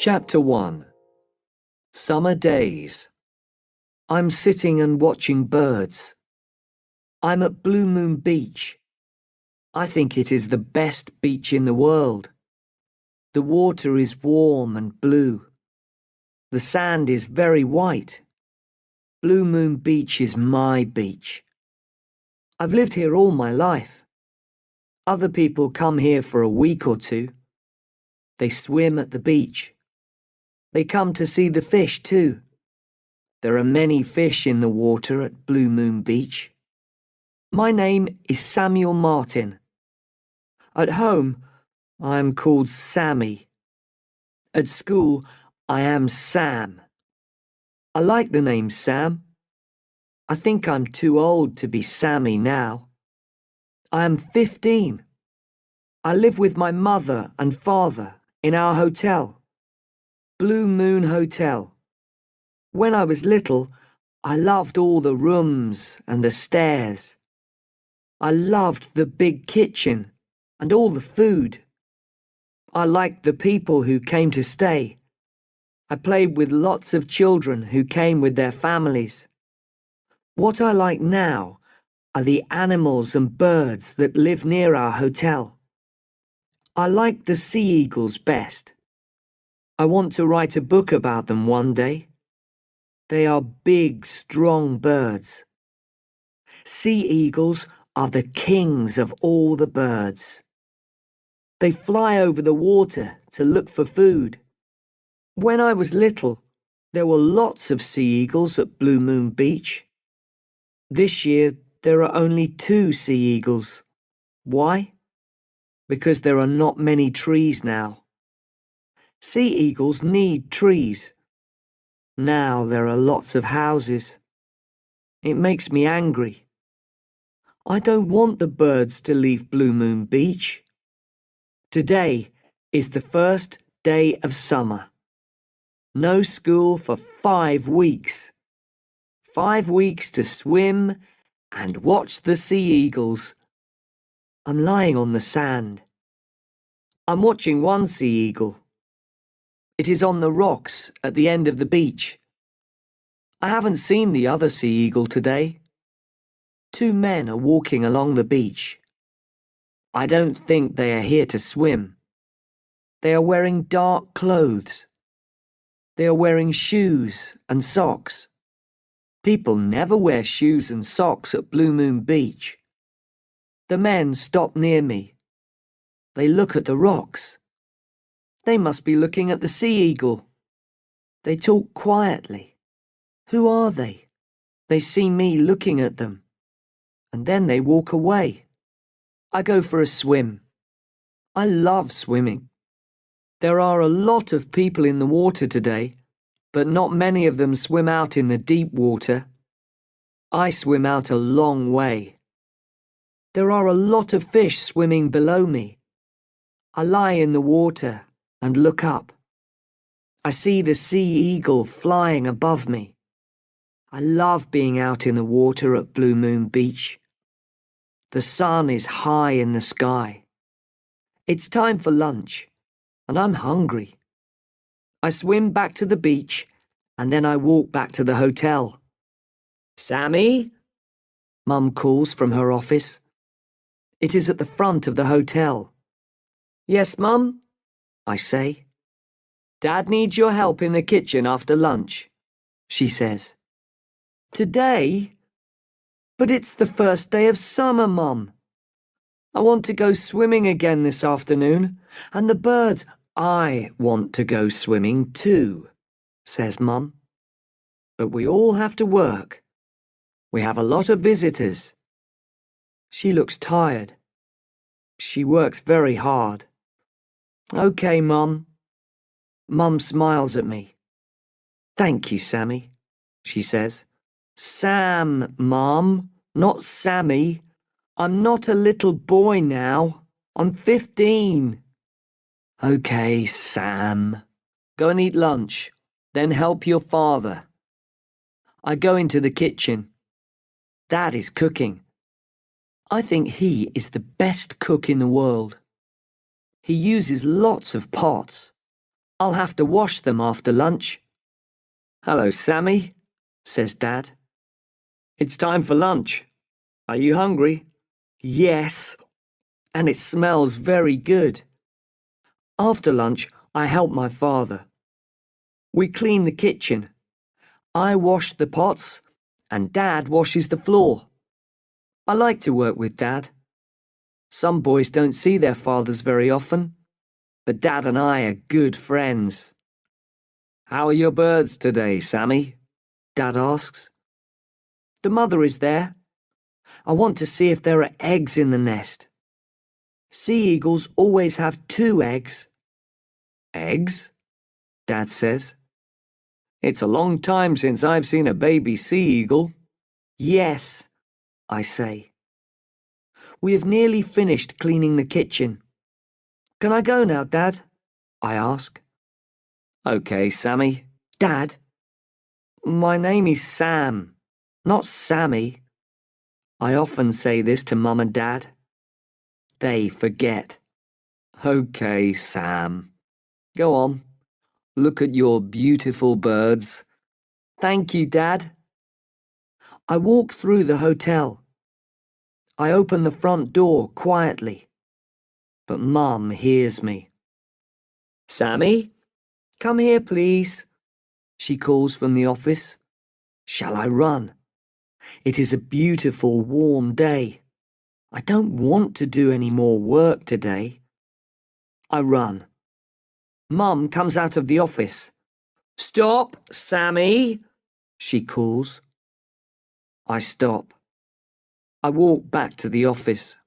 Chapter 1. Summer Days. I'm sitting and watching birds. I'm at Blue Moon Beach. I think it is the best beach in the world. The water is warm and blue. The sand is very white. Blue Moon Beach is my beach. I've lived here all my life. Other people come here for a week or two. They swim at the beach. They come to see the fish too. There are many fish in the water at Blue Moon Beach. My name is Samuel Martin. At home, I am called Sammy. At school, I am Sam. I like the name Sam. I think I'm too old to be Sammy now. I am 15. I live with my mother and father in our hotel. Blue Moon Hotel. When I was little, I loved all the rooms and the stairs. I loved the big kitchen and all the food. I liked the people who came to stay. I played with lots of children who came with their families. What I like now are the animals and birds that live near our hotel. I like the sea eagles best. I want to write a book about them one day. They are big, strong birds. Sea eagles are the kings of all the birds. They fly over the water to look for food. When I was little, there were lots of sea eagles at Blue Moon Beach. This year, there are only 2 sea eagles. Why? Because there are not many trees now. Sea eagles need trees. Now there are lots of houses. It makes me angry. I don't want the birds to leave Blue Moon Beach. Today is the first day of summer. No school for 5 weeks. 5 weeks to swim and watch the sea eagles. I'm lying on the sand. I'm watching one sea eagle. It is on the rocks at the end of the beach. I haven't seen the other sea eagle today. 2 men are walking along the beach. I don't think they are here to swim. They are wearing dark clothes. They are wearing shoes and socks. People never wear shoes and socks at Blue Moon Beach. The men stop near me. They look at the rocks. They must be looking at the sea eagle. They talk quietly. Who are they? They see me looking at them. And then they walk away. I go for a swim. I love swimming. There are a lot of people in the water today, but not many of them swim out in the deep water. I swim out a long way. There are a lot of fish swimming below me. I lie in the water and look up. I see the sea eagle flying above me. I love being out in the water at Blue Moon Beach. The sun is high in the sky. It's time for lunch, and I'm hungry. I swim back to the beach, and then I walk back to the hotel. Sammy? Mum calls from her office. It is at the front of the hotel. Yes, Mum? I say. Dad needs your help in the kitchen after lunch, she says. Today? But it's the first day of summer, Mum. I want to go swimming again this afternoon, and the birds. I want to go swimming too, says Mum. But we all have to work. We have a lot of visitors. She looks tired. She works very hard. Okay, Mum. Mum smiles at me. Thank you, Sammy, she says. Sam, Mum, not Sammy. I'm not a little boy now. I'm 15. Okay, Sam. Go and eat lunch, then help your father. I go into the kitchen. Dad is cooking. I think he is the best cook in the world. He uses lots of pots. I'll have to wash them after lunch. Hello, Sammy, says Dad. It's time for lunch. Are you hungry? Yes, and it smells very good. After lunch, I help my father. We clean the kitchen. I wash the pots, and Dad washes the floor. I like to work with Dad. Some boys don't see their fathers very often, but Dad and I are good friends. How are your birds today, Sammy? Dad asks. The mother is there. I want to see if there are eggs in the nest. Sea eagles always have 2 eggs. Eggs? Dad says. It's a long time since I've seen a baby sea eagle. Yes, I say. We have nearly finished cleaning the kitchen. Can I go now, Dad? I ask. Okay, Sammy. Dad, my name is Sam, not Sammy. I often say this to Mum and Dad. They forget. Okay, Sam. Go on. Look at your beautiful birds. Thank you, Dad. I walk through the hotel. I open the front door quietly, but Mum hears me. Sammy, come here, please, she calls from the office. Shall I run? It is a beautiful, warm day. I don't want to do any more work today. I run. Mum comes out of the office. Stop, Sammy, she calls. I stop. I walk back to the office.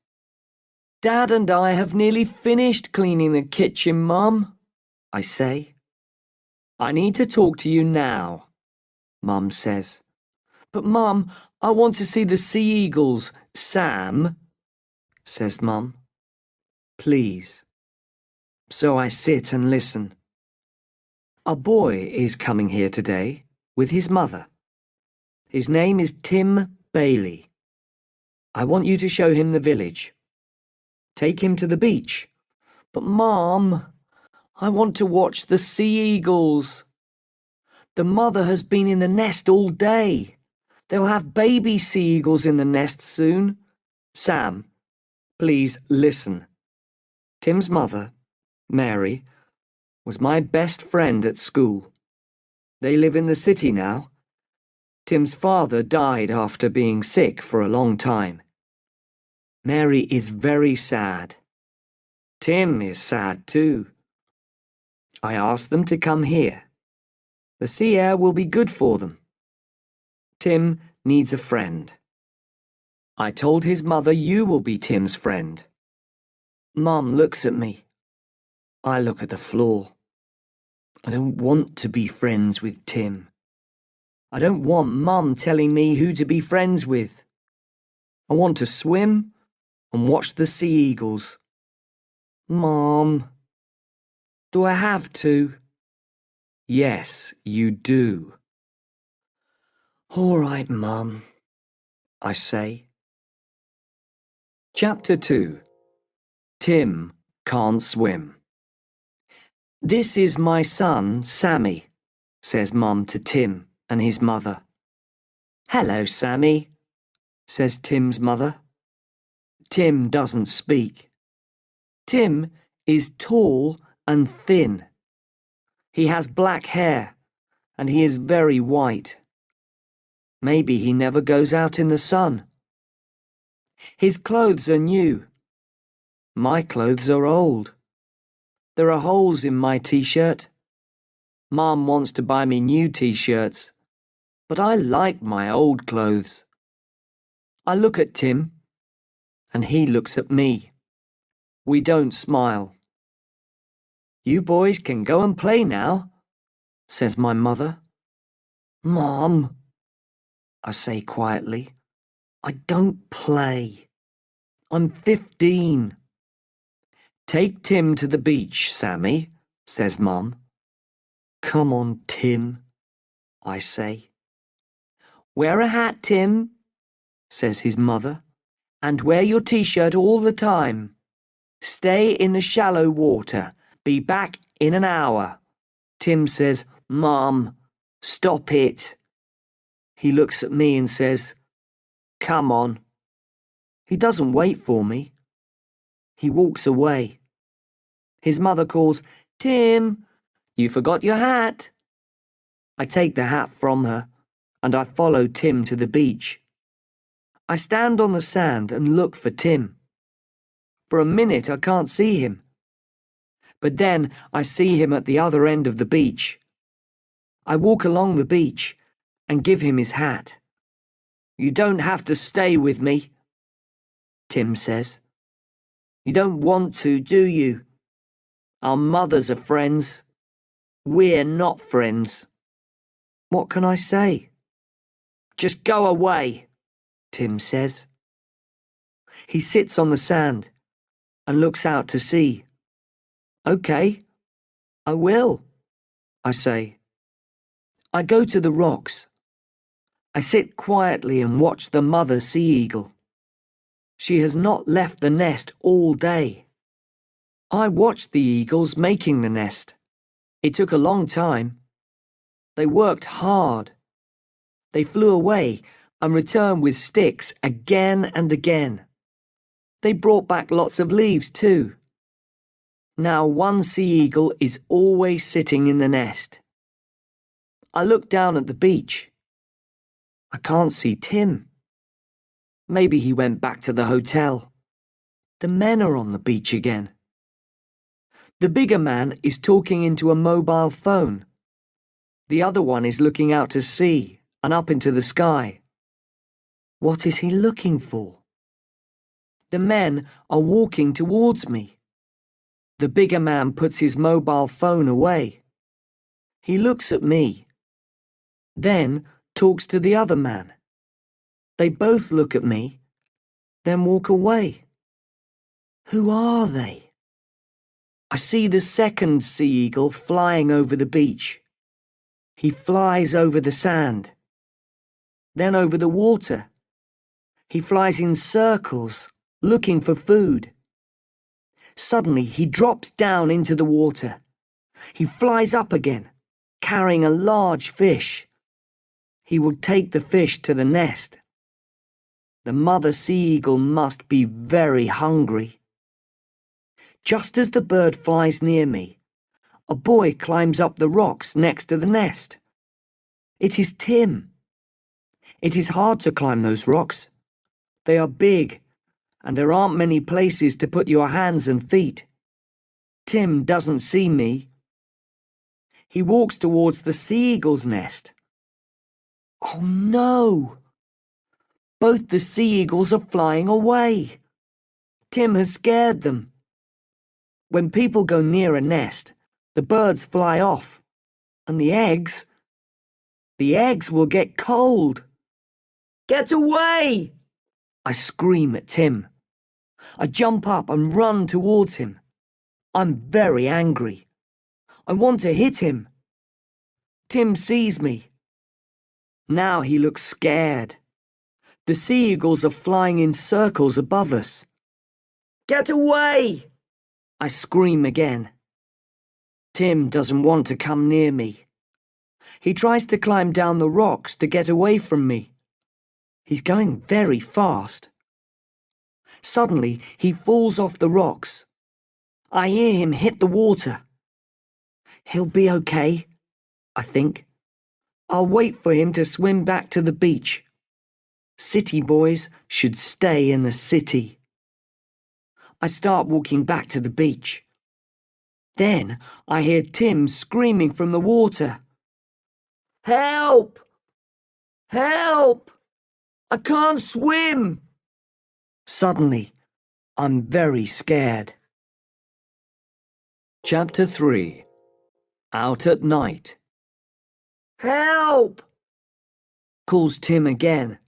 Dad and I have nearly finished cleaning the kitchen, Mum, I say. I need to talk to you now, Mum says. But Mum, I want to see the sea eagles. Sam, says Mum. Please. So I sit and listen. A boy is coming here today with his mother. His name is Tim Bailey. I want you to show him the village. Take him to the beach. But Mom, I want to watch the sea eagles. The mother has been in the nest all day. They'll have baby sea eagles in the nest soon. Sam, please listen. Tim's mother, Mary, was my best friend at school. They live in the city now. Tim's father died after being sick for a long time. Mary is very sad. Tim is sad too. I asked them to come here. The sea air will be good for them. Tim needs a friend. I told his mother you will be Tim's friend. Mum looks at me. I look at the floor. I don't want to be friends with Tim. I don't want Mum telling me who to be friends with. I want to swim and watch the sea eagles. Mom, do I have to? Yes, you do. All right, Mum, I say. Chapter 2. Tim can't swim. This is my son, Sammy, says Mum to Tim and his mother. Hello, Sammy, says Tim's mother. Tim doesn't speak. Tim is tall and thin. He has black hair and he is very white. Maybe he never goes out in the sun. His clothes are new. My clothes are old. There are holes in my t-shirt. Mum wants to buy me new t-shirts, but I like my old clothes. I look at Tim, and he looks at me. We don't smile. You boys can go and play now, says my mother. Mom, I say quietly, I don't play. I'm 15. Take Tim to the beach, Sammy, says Mum. Come on, Tim, I say. Wear a hat, Tim, says his mother, and wear your t-shirt all the time. Stay in the shallow water. Be back in an hour. Tim says, "Mum, stop it." He looks at me and says, "Come on." He doesn't wait for me. He walks away. His mother calls, "Tim, you forgot your hat." I take the hat from her, and I follow Tim to the beach. I stand on the sand and look for Tim. For a minute I can't see him. But then I see him at the other end of the beach. I walk along the beach and give him his hat. "You don't have to stay with me," Tim says. "You don't want to, do you? Our mothers are friends. We're not friends." What can I say? "Just go away," Tim says. He sits on the sand and looks out to sea. "Okay, I will," I say. I go to the rocks. I sit quietly and watch the mother sea eagle. She has not left the nest all day. I watched the eagles making the nest. It took a long time. They worked hard. They flew away and returned with sticks again and again. They brought back lots of leaves too. Now one sea eagle is always sitting in the nest. I look down at the beach. I can't see Tim. Maybe he went back to the hotel. The men are on the beach again. The bigger man is talking into a mobile phone. The other one is looking out to sea and up into the sky. What is he looking for? The men are walking towards me. The bigger man puts his mobile phone away. He looks at me, then talks to the other man. They both look at me, then walk away. Who are they? I see the second sea eagle flying over the beach. He flies over the sand, then over the water. He flies in circles, looking for food. Suddenly he drops down into the water. He flies up again, carrying a large fish. He will take the fish to the nest. The mother sea eagle must be very hungry. Just as the bird flies near me, a boy climbs up the rocks next to the nest. It is Tim. It is hard to climb those rocks. They are big, and there aren't many places to put your hands and feet. Tim doesn't see me. He walks towards the sea eagle's nest. Oh no! Both the sea eagles are flying away. Tim has scared them. When people go near a nest, the birds fly off, and the eggs will get cold. Get away! I scream at Tim. I jump up and run towards him. I'm very angry. I want to hit him. Tim sees me. Now he looks scared. The sea eagles are flying in circles above us. Get away! I scream again. Tim doesn't want to come near me. He tries to climb down the rocks to get away from me. He's going very fast. Suddenly, he falls off the rocks. I hear him hit the water. He'll be okay, I think. I'll wait for him to swim back to the beach. City boys should stay in the city. I start walking back to the beach. Then I hear Tim screaming from the water. Help! Help! I can't swim! Suddenly, I'm very scared. Chapter 3. Out at Night. Help! Calls Tim again.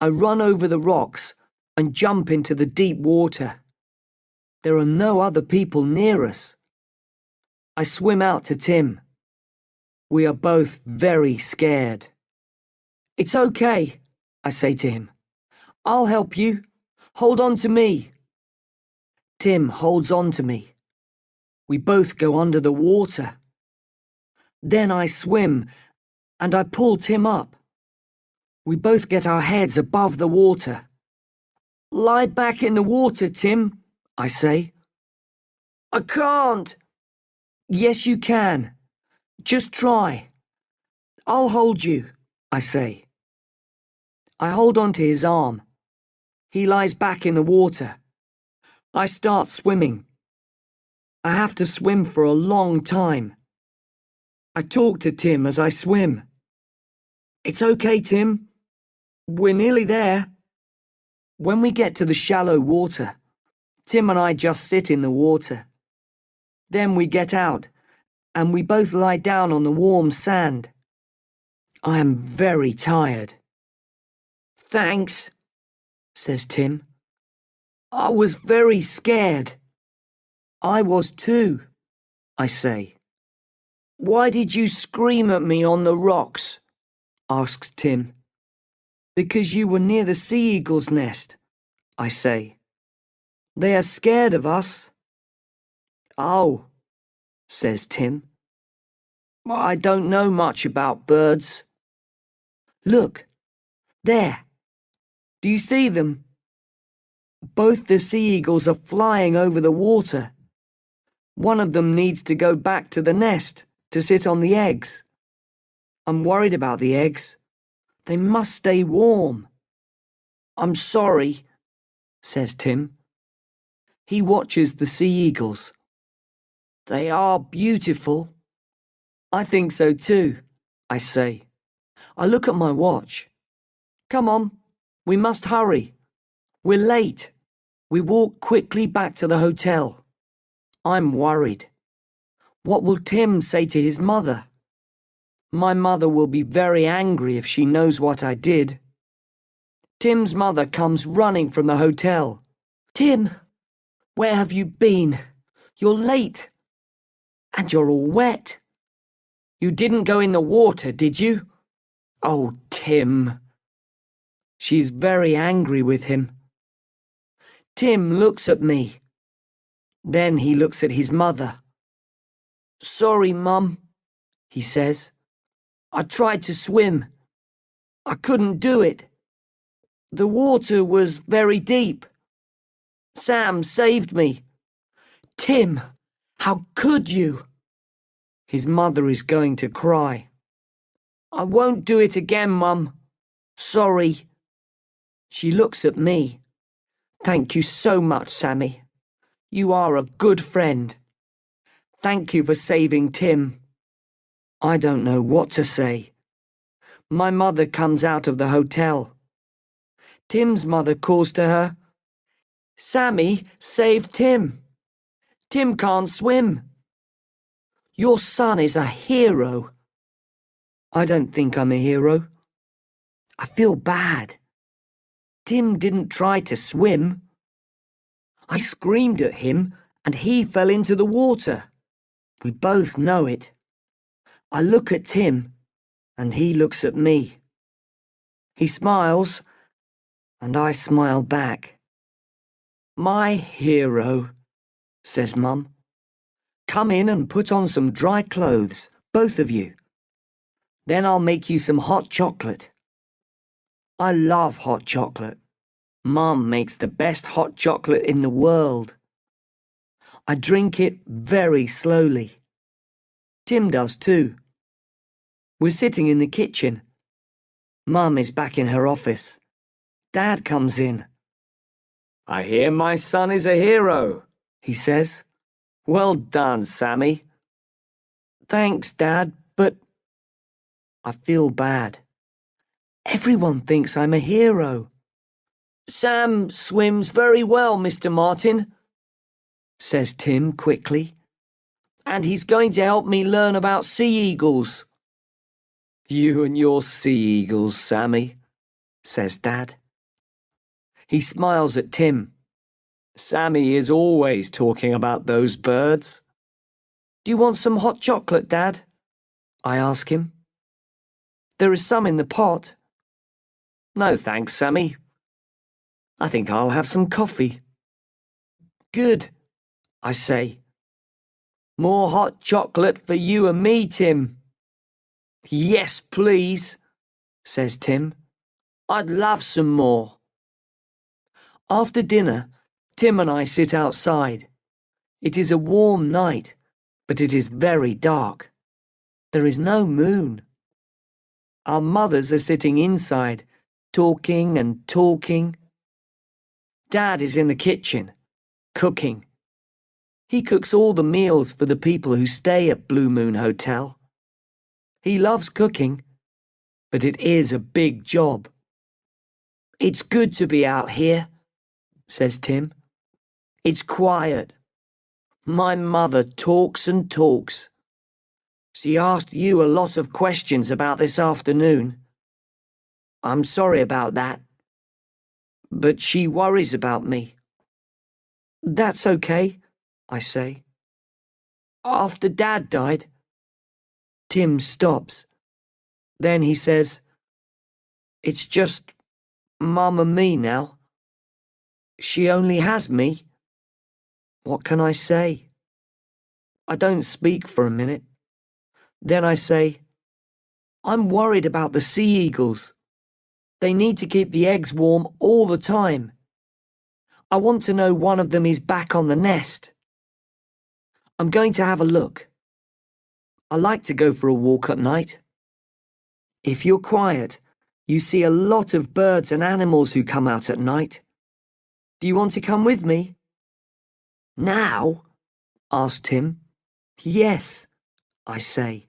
I run over the rocks and jump into the deep water. There are no other people near us. I swim out to Tim. We are both very scared. It's okay, I say to him. I'll help you. Hold on to me. Tim holds on to me. We both go under the water. Then I swim, and I pull Tim up. We both get our heads above the water. Lie back in the water, Tim, I say. I can't. Yes, you can. Just try. I'll hold you, I say. I hold onto his arm. He lies back in the water. I start swimming. I have to swim for a long time. I talk to Tim as I swim. It's okay, Tim. We're nearly there. When we get to the shallow water, Tim and I just sit in the water. Then we get out, and we both lie down on the warm sand. I am very tired. Thanks, says Tim. I was very scared. I was too, I say. Why did you scream at me on the rocks? Asks Tim. Because you were near the sea eagle's nest, I say. They are scared of us. Oh, says Tim. I don't know much about birds. Look, there. Do you see them? Both the sea eagles are flying over the water. One of them needs to go back to the nest to sit on the eggs. I'm worried about the eggs. They must stay warm. I'm sorry, says Tim. He watches the sea eagles. They are beautiful. I think so too, I say. I look at my watch. Come on, we must hurry. We're late. We walk quickly back to the hotel. I'm worried. What will Tim say to his mother? My mother will be very angry if she knows what I did. Tim's mother comes running from the hotel. Tim, where have you been? You're late. And you're all wet. You didn't go in the water, did you? Oh, Tim. She's very angry with him. Tim looks at me. Then he looks at his mother. Sorry, Mum, he says. I tried to swim. I couldn't do it. The water was very deep. Sam saved me. Tim, how could you? His mother is going to cry. I won't do it again, Mum. Sorry. She looks at me. Thank you so much, Sammy. You are a good friend. Thank you for saving Tim. I don't know what to say. My mother comes out of the hotel. Tim's mother calls to her. Sammy saved Tim. Tim can't swim. Your son is a hero. I don't think I'm a hero. I feel bad. Tim didn't try to swim. I screamed at him and he fell into the water. We both know it. I look at Tim and he looks at me. He smiles and I smile back. My hero, says Mum. Come in and put on some dry clothes, both of you. Then I'll make you some hot chocolate. I love hot chocolate. Mum makes the best hot chocolate in the world. I drink it very slowly. Tim does too. We're sitting in the kitchen. Mum is back in her office. Dad comes in. I hear my son is a hero, he says. Well done, Sammy. Thanks, Dad, but I feel bad. Everyone thinks I'm a hero. Sam swims very well, Mr. Martin, says Tim quickly. And he's going to help me learn about sea eagles. You and your sea eagles, Sammy, says Dad. He smiles at Tim. Sammy is always talking about those birds. Do you want some hot chocolate, Dad? I ask him. There is some in the pot. No thanks, Sammy. I think I'll have some coffee. Good, I say. More hot chocolate for you and me, Tim, Yes, please, says Tim. I'd love some more. After dinner, Tim and I sit outside. It is a warm night, but it is very dark. There is no moon. Our mothers are sitting inside, talking and talking. Dad is in the kitchen, cooking. He cooks all the meals for the people who stay at Blue Moon Hotel. He loves cooking, but it is a big job. It's good to be out here, says Tim. It's quiet. My mother talks and talks. She asked you a lot of questions about this afternoon. I'm sorry about that. But she worries about me. That's okay, I say. After Dad died, Tim stops. Then he says, it's just Mum and me now. She only has me. What can I say? I don't speak for a minute. Then I say, I'm worried about the sea eagles. They need to keep the eggs warm all the time. I want to know one of them is back on the nest. I'm going to have a look. I like to go for a walk at night. If you're quiet, you see a lot of birds and animals who come out at night. Do you want to come with me? Now? asked Tim. Yes, I say.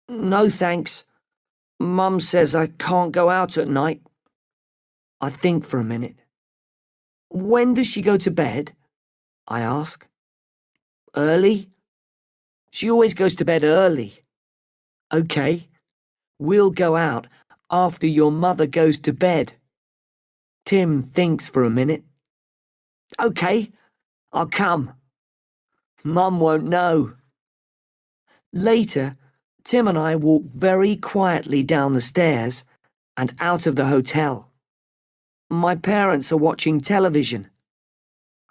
No thanks. Mum says I can't go out at night. I think for a minute. When does she go to bed? I ask. Early? She always goes to bed early. Okay, we'll go out after your mother goes to bed. Tim thinks for a minute. Okay, I'll come. Mum won't know. Later, Tim and I walk very quietly down the stairs and out of the hotel. My parents are watching television.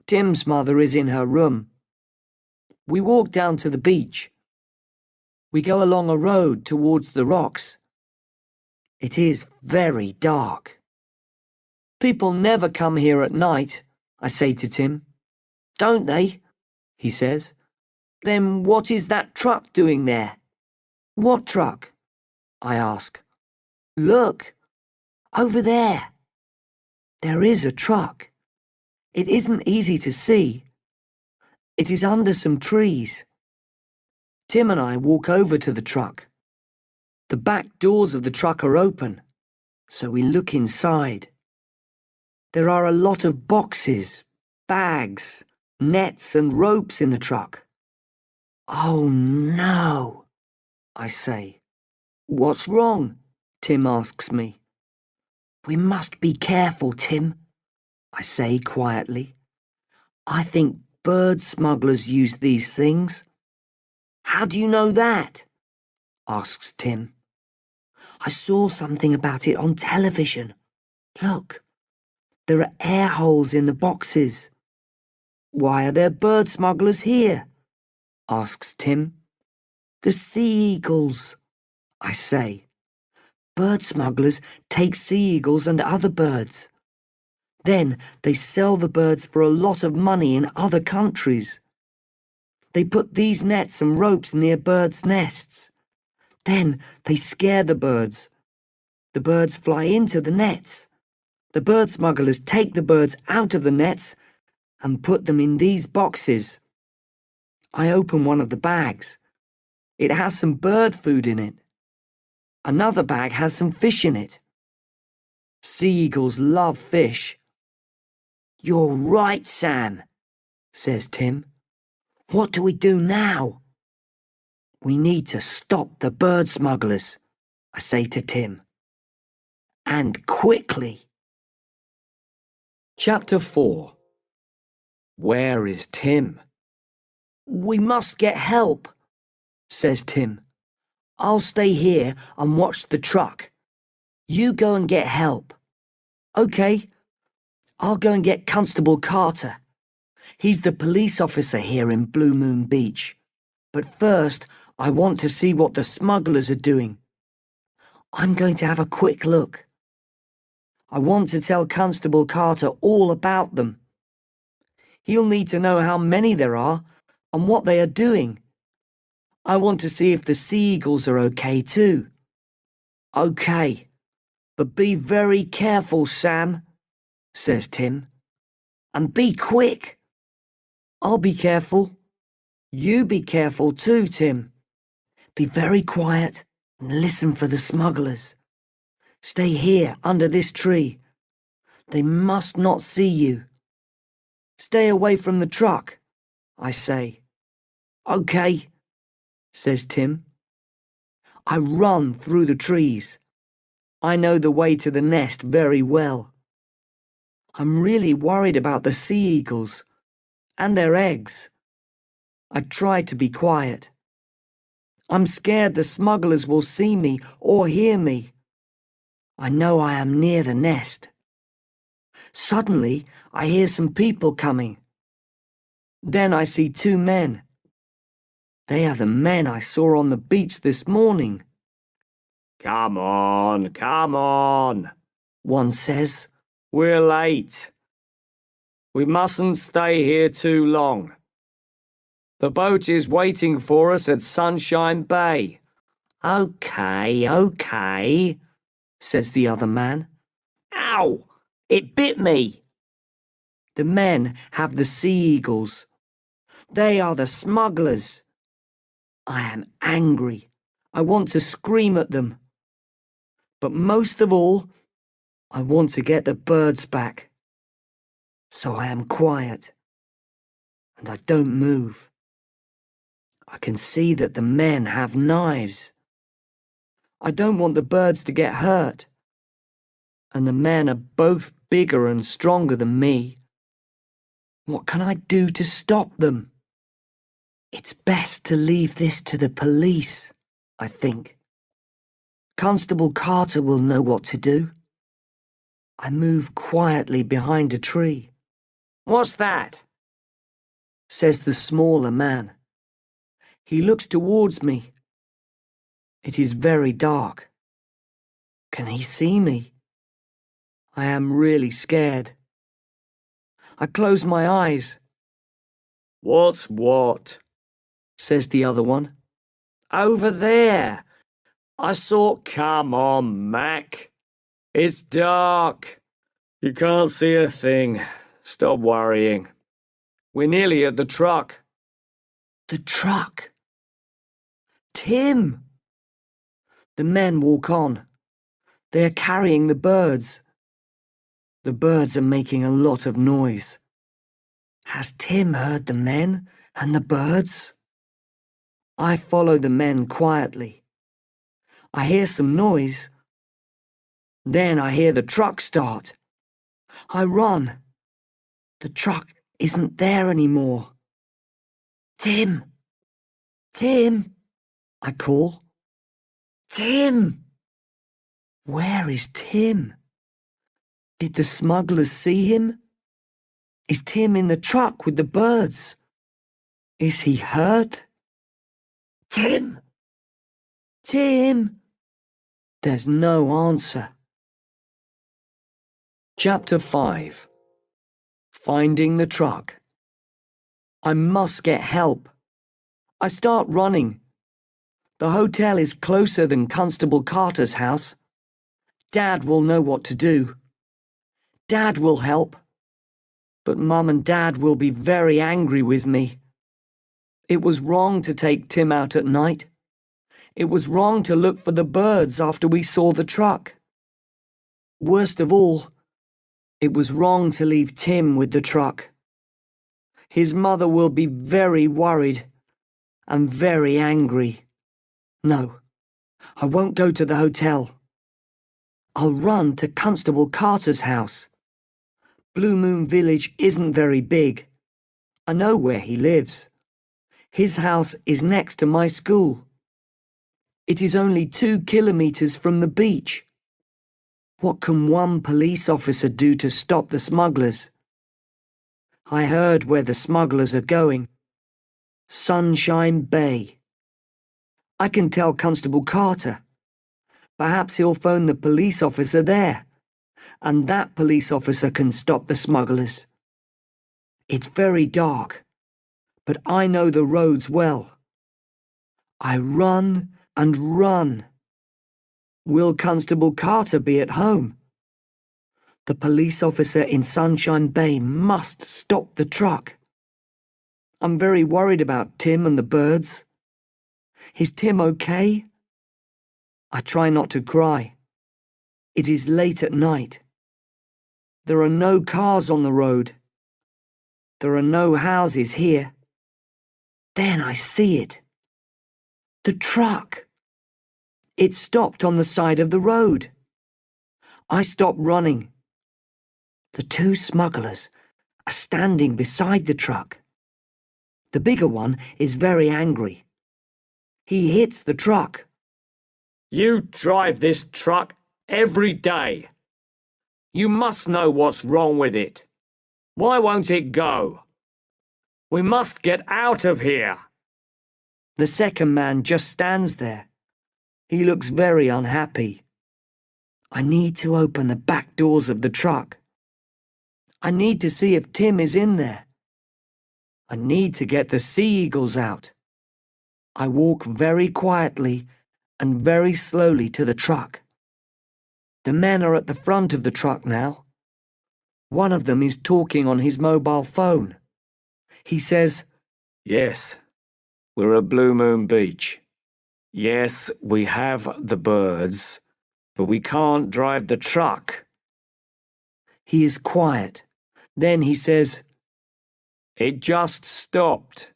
Tim's mother is in her room. We walk down to the beach. We go along a road towards the rocks. It is very dark. People never come here at night, I say to Tim. Don't they? He says. Then what is that truck doing there? What truck? I ask. Look, over there. There is a truck. It isn't easy to see. It is under some trees. Tim and I walk over to the truck. The back doors of the truck are open, so we look inside. There are a lot of boxes, bags, nets and ropes in the truck. Oh no, I say. What's wrong? Tim asks me. We must be careful, Tim, I say quietly. I think bird smugglers use these things. How do you know that? Asks Tim. I saw something about it on television. Look, there are air holes in the boxes. Why are there bird smugglers here? Asks Tim. The sea eagles, I say. Bird smugglers take sea eagles and other birds. Then they sell the birds for a lot of money in other countries. They put these nets and ropes near birds' nests. Then they scare the birds. The birds fly into the nets. The bird smugglers take the birds out of the nets and put them in these boxes. I open one of the bags. It has some bird food in it. Another bag has some fish in it. Sea eagles love fish. You're right, Sam, says Tim. What do we do now? We need to stop the bird smugglers, I say to Tim. And quickly. Chapter 4. Where is Tim? We must get help, says Tim. I'll stay here and watch the truck. You go and get help. Okay, I'll go and get Constable Carter. He's the police officer here in Blue Moon Beach. But first, I want to see what the smugglers are doing. I'm going to have a quick look. I want to tell Constable Carter all about them. He'll need to know how many there are and what they are doing. I want to see if the seagulls are okay too. Okay, but be very careful, Sam, says Tim. And be quick. I'll be careful. You be careful too, Tim. Be very quiet and listen for the smugglers. Stay here under this tree. They must not see you. Stay away from the truck, I say. Okay, says Tim. I run through the trees. I know the way to the nest very well. I'm really worried about the sea eagles and their eggs. I try to be quiet. I'm scared the smugglers will see me or hear me. I know I am near the nest. Suddenly, I hear some people coming. Then I see two men. They are the men I saw on the beach this morning. Come on, one says. We're late. We mustn't stay here too long. The boat is waiting for us at Sunshine Bay. Okay, says the other man. Ow! It bit me. The men have the sea eagles. They are the smugglers. I am angry. I want to scream at them. But most of all, I want to get the birds back. So I am quiet. And I don't move. I can see that the men have knives. I don't want the birds to get hurt. And the men are both bigger and stronger than me. What can I do to stop them? It's best to leave this to the police, I think. Constable Carter will know what to do. I move quietly behind a tree. What's that? Says the smaller man. He looks towards me. It is very dark. Can he see me? I am really scared. I close my eyes. What's what? Says the other one. Over there. I saw... Come on, Mac. It's dark. You can't see a thing. Stop worrying. We're nearly at the truck. The truck? Tim! The men walk on. They are carrying the birds. The birds are making a lot of noise. Has Tim heard the men and the birds? I follow the men quietly. I hear some noise. Then I hear the truck start. I run. The truck isn't there anymore. Tim! Tim! I call. Tim! Where is Tim? Did the smugglers see him? Is Tim in the truck with the birds? Is he hurt? Tim! Tim! There's no answer. Chapter 5. Finding the truck. I must get help. I start running. The hotel is closer than Constable Carter's house. Dad will know what to do. Dad will help. But Mum and Dad will be very angry with me. It was wrong to take Tim out at night. It was wrong to look for the birds after we saw the truck. Worst of all, it was wrong to leave Tim with the truck. His mother will be very worried and very angry. No, I won't go to the hotel. I'll run to Constable Carter's house. Blue Moon Village isn't very big. I know where he lives. His house is next to my school. It is only 2 kilometers from the beach. What can one police officer do to stop the smugglers? I heard where the smugglers are going. Sunshine Bay. I can tell Constable Carter. Perhaps he'll phone the police officer there, and that police officer can stop the smugglers. It's very dark, but I know the roads well. I run and run. Will Constable Carter be at home? The police officer in Sunshine Bay must stop the truck. I'm very worried about Tim and the birds. Is Tim okay? I try not to cry. It is late at night. There are no cars on the road. There are no houses here. Then I see it. The truck. It stopped on the side of the road. I stop running. The two smugglers are standing beside the truck. The bigger one is very angry. He hits the truck. You drive this truck every day. You must know what's wrong with it. Why won't it go? We must get out of here. The second man just stands there. He looks very unhappy. I need to open the back doors of the truck. I need to see if Tim is in there. I need to get the sea eagles out. I walk very quietly and very slowly to the truck. The men are at the front of the truck now. One of them is talking on his mobile phone. He says, Yes, we're at Blue Moon Beach. Yes, we have the birds, but we can't drive the truck. He is quiet. Then he says, It just stopped.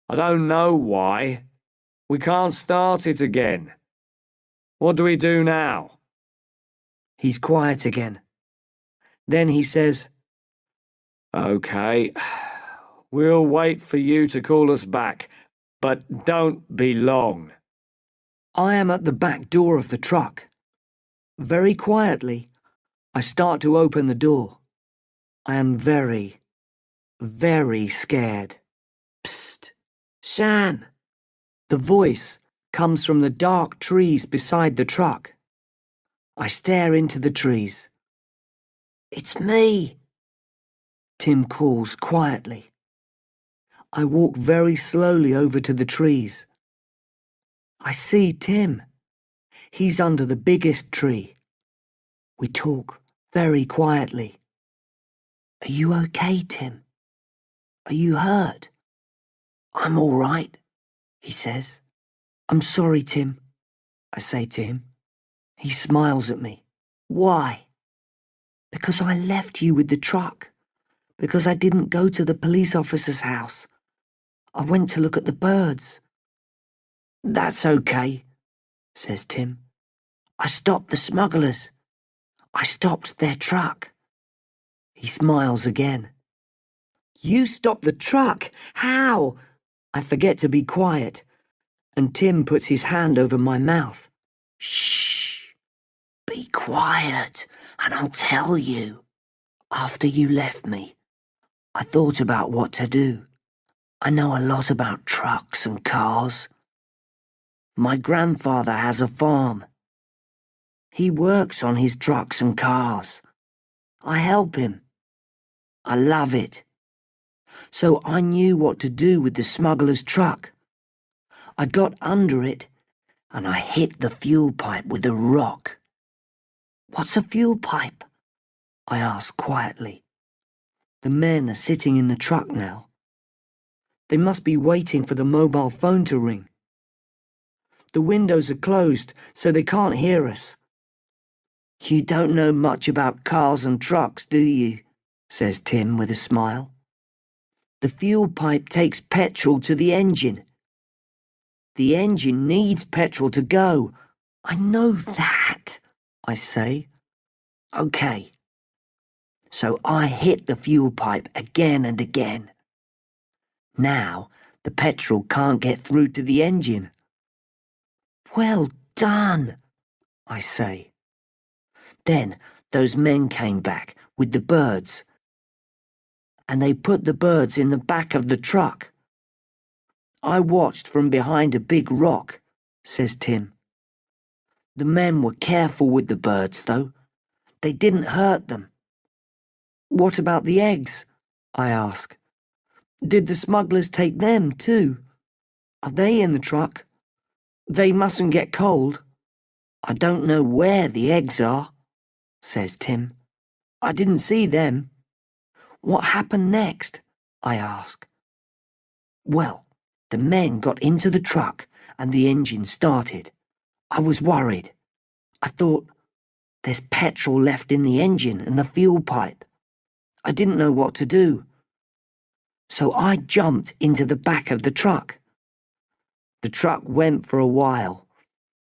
I don't know why. We can't start it again. What do we do now? He's quiet again. Then he says, Okay, we'll wait for you to call us back, but don't be long. I am at the back door of the truck. Very quietly, I start to open the door. I am very, very scared. Psst, Sam. The voice comes from the dark trees beside the truck. I stare into the trees. It's me, Tim calls quietly. I walk very slowly over to the trees. I see Tim. He's under the biggest tree. We talk very quietly. Are you okay, Tim? Are you hurt? I'm all right, he says. I'm sorry, Tim, I say to him. He smiles at me. Why? Because I left you with the truck. Because I didn't go to the police officer's house. I went to look at the birds. That's okay, says Tim. I stopped the smugglers. I stopped their truck. He smiles again. You stopped the truck? How? I forget to be quiet, and Tim puts his hand over my mouth. Shh. Be quiet, and I'll tell you. After you left me, I thought about what to do. I know a lot about trucks and cars. My grandfather has a farm. He works on his trucks and cars. I help him. I love it. So I knew what to do with the smuggler's truck. I got under it and I hit the fuel pipe with a rock. What's a fuel pipe? I asked quietly. The men are sitting in the truck now. They must be waiting for the mobile phone to ring. The windows are closed, so they can't hear us. You don't know much about cars and trucks, do you? Says Tim with a smile. The fuel pipe takes petrol to the engine. The engine needs petrol to go. I know that, I say. Okay. So I hit the fuel pipe again and again. Now the petrol can't get through to the engine. Well done, I say. Then those men came back with the birds, and they put the birds in the back of the truck. I watched from behind a big rock, says Tim. The men were careful with the birds, though. They didn't hurt them. What about the eggs? I ask. Did the smugglers take them too? Are they in the truck? They mustn't get cold. I don't know where the eggs are, says Tim. I didn't see them. What happened next? I ask. Well, the men got into the truck and the engine started. I was worried. I thought, there's petrol left in the engine and the fuel pipe. I didn't know what to do. So I jumped into the back of the truck. The truck went for a while,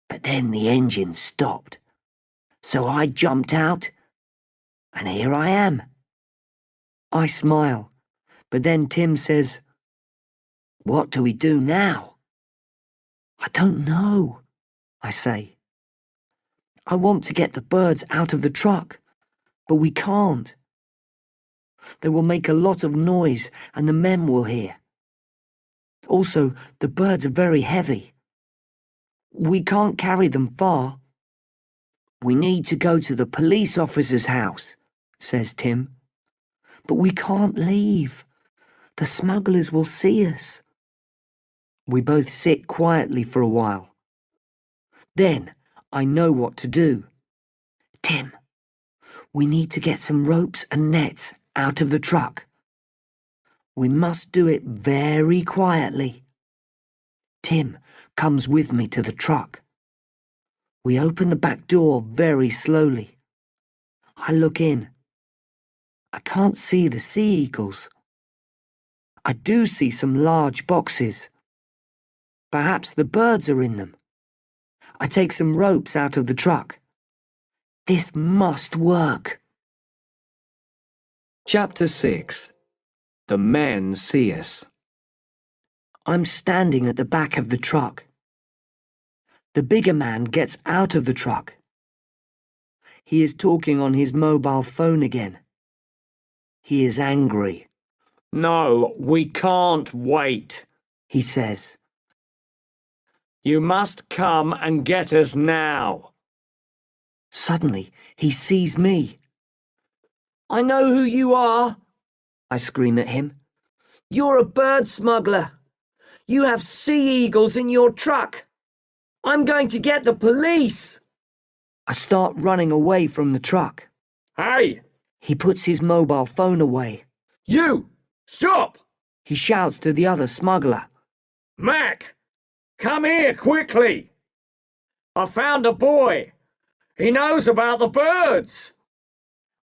but then the engine stopped. So I jumped out, and here I am. I smile, but then Tim says, "What do we do now?" "I don't know," I say. "I want to get the birds out of the truck, but we can't. They will make a lot of noise and the men will hear. Also, the birds are very heavy. We can't carry them far." "We need to go to the police officer's house," says Tim. "But we can't leave. The smugglers will see us." We both sit quietly for a while. Then I know what to do. "Tim, we need to get some ropes and nets out of the truck. We must do it very quietly." Tim comes with me to the truck. We open the back door very slowly. I look in. I can't see the sea eagles. I do see some large boxes. Perhaps the birds are in them. I take some ropes out of the truck. This must work. Chapter 6. The men see us. I'm standing at the back of the truck. The bigger man gets out of the truck. He is talking on his mobile phone again. He is angry. "No, we can't wait," he says. "You must come and get us now." Suddenly, he sees me. "I know who you are," I scream at him. "You're a bird smuggler. You have sea eagles in your truck. I'm going to get the police." I start running away from the truck. "Hey! He puts his mobile phone away. You! Stop!" He shouts to the other smuggler. "Mac! Come here quickly! I found a boy. He knows about the birds."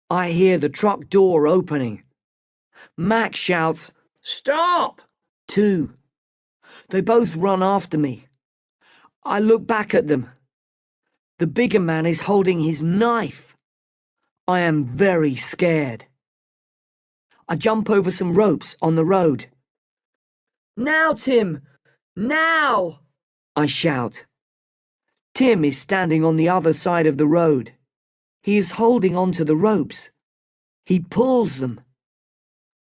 I hear the truck door opening. Mac shouts, "Stop!" too. They both run after me. I look back at them. The bigger man is holding his knife. I am very scared. I jump over some ropes on the road. "Now, Tim! Now!" I shout. Tim is standing on the other side of the road. He is holding on to the ropes. He pulls them.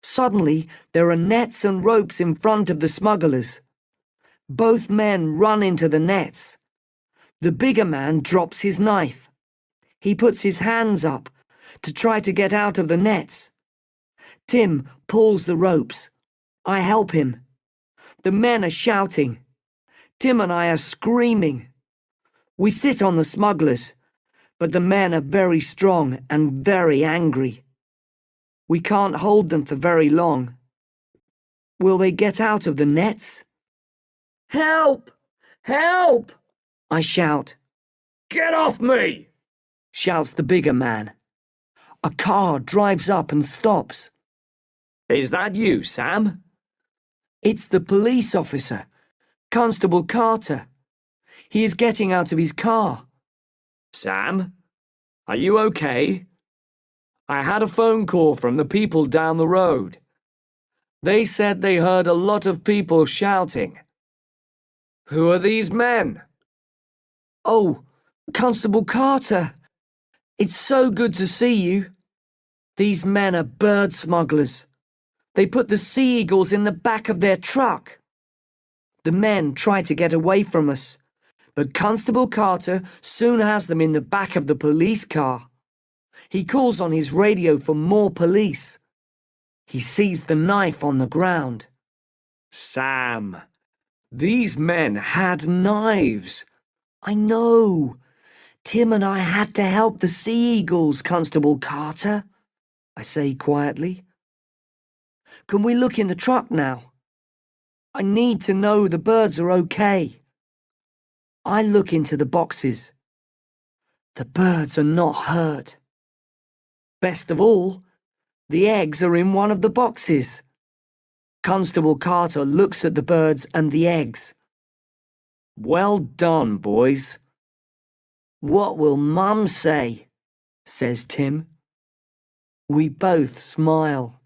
Suddenly, there are nets and ropes in front of the smugglers. Both men run into the nets. The bigger man drops his knife. He puts his hands up to try to get out of the nets. Tim pulls the ropes. I help him. The men are shouting. Tim and I are screaming. We sit on the smugglers, but the men are very strong and very angry. We can't hold them for very long. Will they get out of the nets? "Help! Help!" I shout. "Get off me!" shouts the bigger man. A car drives up and stops. "Is that you, Sam?" It's the police officer, Constable Carter. He is getting out of his car. "Sam, are you okay? I had a phone call from the people down the road. They said they heard a lot of people shouting. Who are these men?" "Oh, Constable Carter. It's so good to see you. These men are bird smugglers. They put the sea eagles in the back of their truck." The men try to get away from us, but Constable Carter soon has them in the back of the police car. He calls on his radio for more police. He sees the knife on the ground. Sam, these men had knives. I know. Tim and I had to help the Sea Eagles, Constable Carter, I say quietly. Can we look in the truck now? I need to know the birds are okay. I look into the boxes. The birds are not hurt. Best of all, the eggs are in one of the boxes. Constable Carter looks at the birds and the eggs. Well done, boys. What will Mum say? Says Tim. We both smile.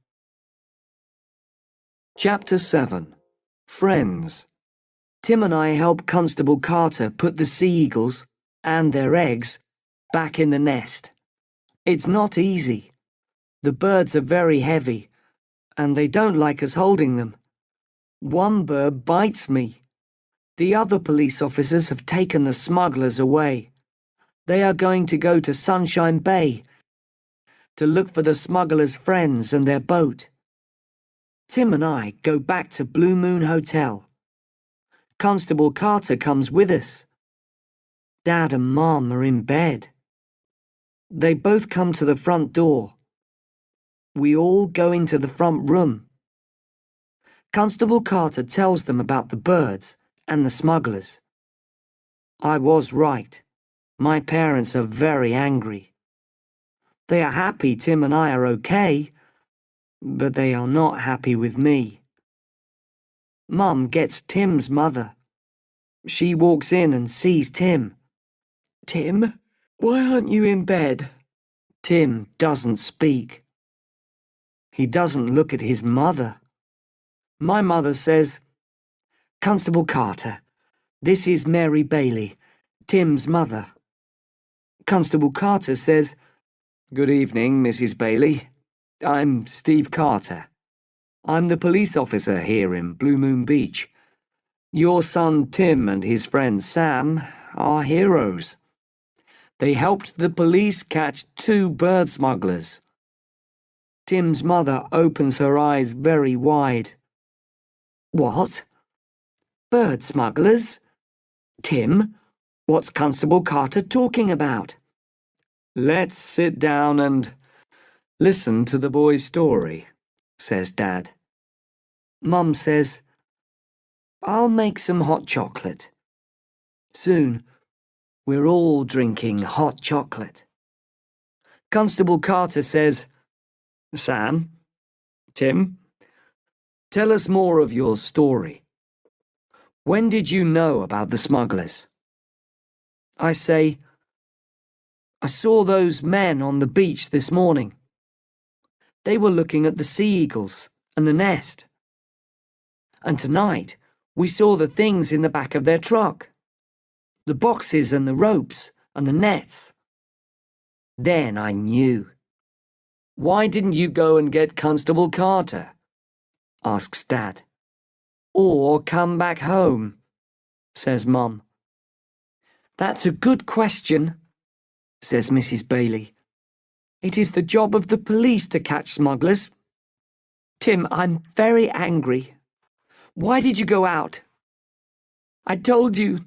Chapter 7. Friends. Tim and I help Constable Carter put the sea eagles and their eggs back in the nest. It's not easy. The birds are very heavy, and they don't like us holding them. One bird bites me. The other police officers have taken the smugglers away. They are going to go to Sunshine Bay to look for the smugglers' friends and their boat. Tim and I go back to Blue Moon Hotel. Constable Carter comes with us. Dad and Mom are in bed. They both come to the front door. We all go into the front room. Constable Carter tells them about the birds and the smugglers. I was right. My parents are very angry. They are happy Tim and I are okay, but they are not happy with me. Mum gets Tim's mother. She walks in and sees Tim. Tim, why aren't you in bed? Tim doesn't speak. He doesn't look at his mother. My mother says, Constable Carter, this is Mary Bailey, Tim's mother. Constable Carter says, Good evening, Mrs. Bailey. I'm Steve Carter. I'm the police officer here in Blue Moon Beach. Your son Tim and his friend Sam are heroes. They helped the police catch 2 bird smugglers. Tim's mother opens her eyes very wide. What? Bird smugglers? Tim, what's Constable Carter talking about? Let's sit down and listen to the boy's story, says Dad. Mum says, I'll make some hot chocolate. Soon, we're all drinking hot chocolate. Constable Carter says, Sam, Tim, tell us more of your story. When did you know about the smugglers? I say, I saw those men on the beach this morning. They were looking at the sea eagles and the nest. And tonight, we saw the things in the back of their truck. The boxes and the ropes and the nets. Then I knew. Why didn't you go and get Constable Carter? Asks Dad. Or come back home, says Mum. That's a good question, says Mrs. Bailey. It is the job of the police to catch smugglers. Tim, I'm very angry. Why did you go out? I told you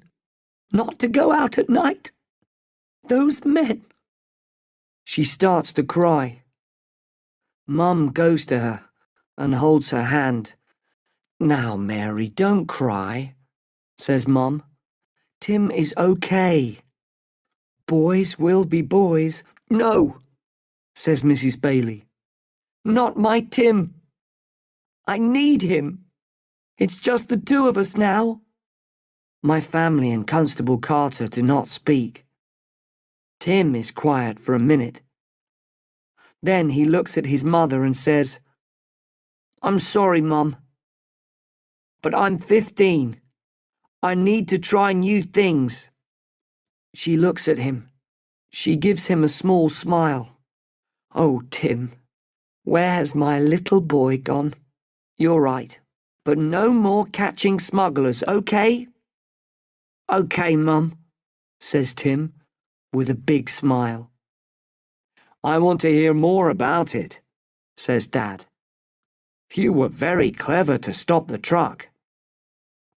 not to go out at night. Those men. She starts to cry. Mum goes to her and holds her hand. Now, Mary, don't cry, says Mum. Tim is okay. Boys will be boys. No, says Mrs. Bailey. Not my Tim. I need him. It's just the 2 of us now. My family and Constable Carter do not speak. Tim is quiet for a minute. Then he looks at his mother and says, I'm sorry, Mum, but I'm 15. I need to try new things. She looks at him. She gives him a small smile. Oh, Tim, where has my little boy gone? You're right. But no more catching smugglers, okay? Okay, Mum, says Tim, with a big smile. I want to hear more about it, says Dad. You were very clever to stop the truck.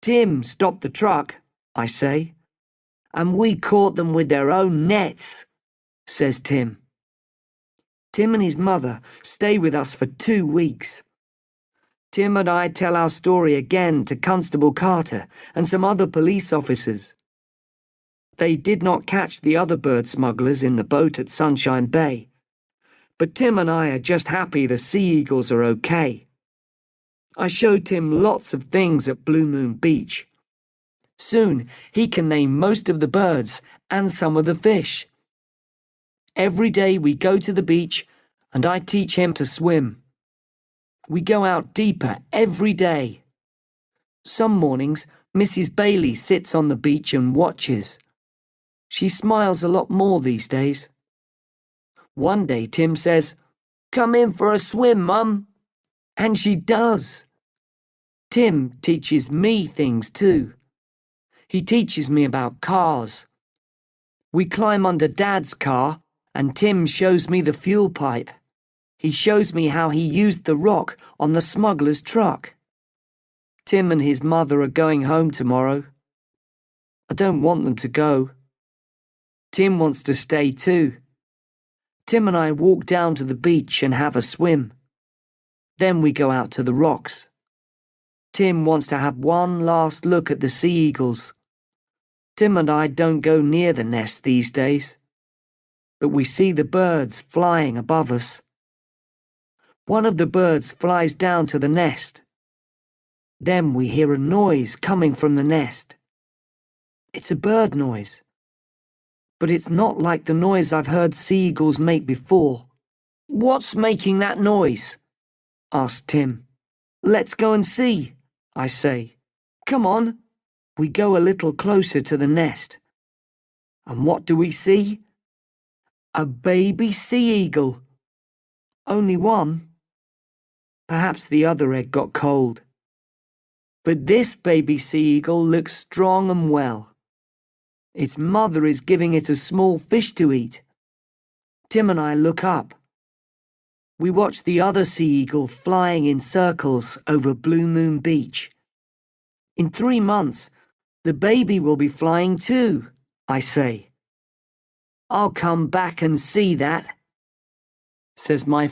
Tim stopped the truck, I say. And we caught them with their own nets, says Tim. Tim and his mother stay with us for 2 weeks. Tim and I tell our story again to Constable Carter and some other police officers. They did not catch the other bird smugglers in the boat at Sunshine Bay, but Tim and I are just happy the sea eagles are okay. I showed Tim lots of things at Blue Moon Beach. Soon he can name most of the birds and some of the fish. Every day we go to the beach and I teach him to swim. We go out deeper every day. Some mornings Mrs. Bailey sits on the beach and watches. She smiles a lot more these days. One day Tim says, "Come in for a swim, Mum." And she does. Tim teaches me things too. He teaches me about cars. We climb under Dad's car and Tim shows me the fuel pipe. He shows me how he used the rock on the smuggler's truck. Tim and his mother are going home tomorrow. I don't want them to go. Tim wants to stay too. Tim and I walk down to the beach and have a swim. Then we go out to the rocks. Tim wants to have one last look at the sea eagles. Tim and I don't go near the nest these days, but we see the birds flying above us. One of the birds flies down to the nest. Then we hear a noise coming from the nest. It's a bird noise, but it's not like the noise I've heard sea eagles make before. "What's making that noise?" asked Tim. "Let's go and see," I say. "Come on." We go a little closer to the nest. And what do we see? A baby sea eagle. Only one. Perhaps the other egg got cold. But this baby sea eagle looks strong and well. Its mother is giving it a small fish to eat. Tim and I look up. We watch the other sea eagle flying in circles over Blue Moon Beach. In 3 months, the baby will be flying too, I say. "I'll come back and see that," says my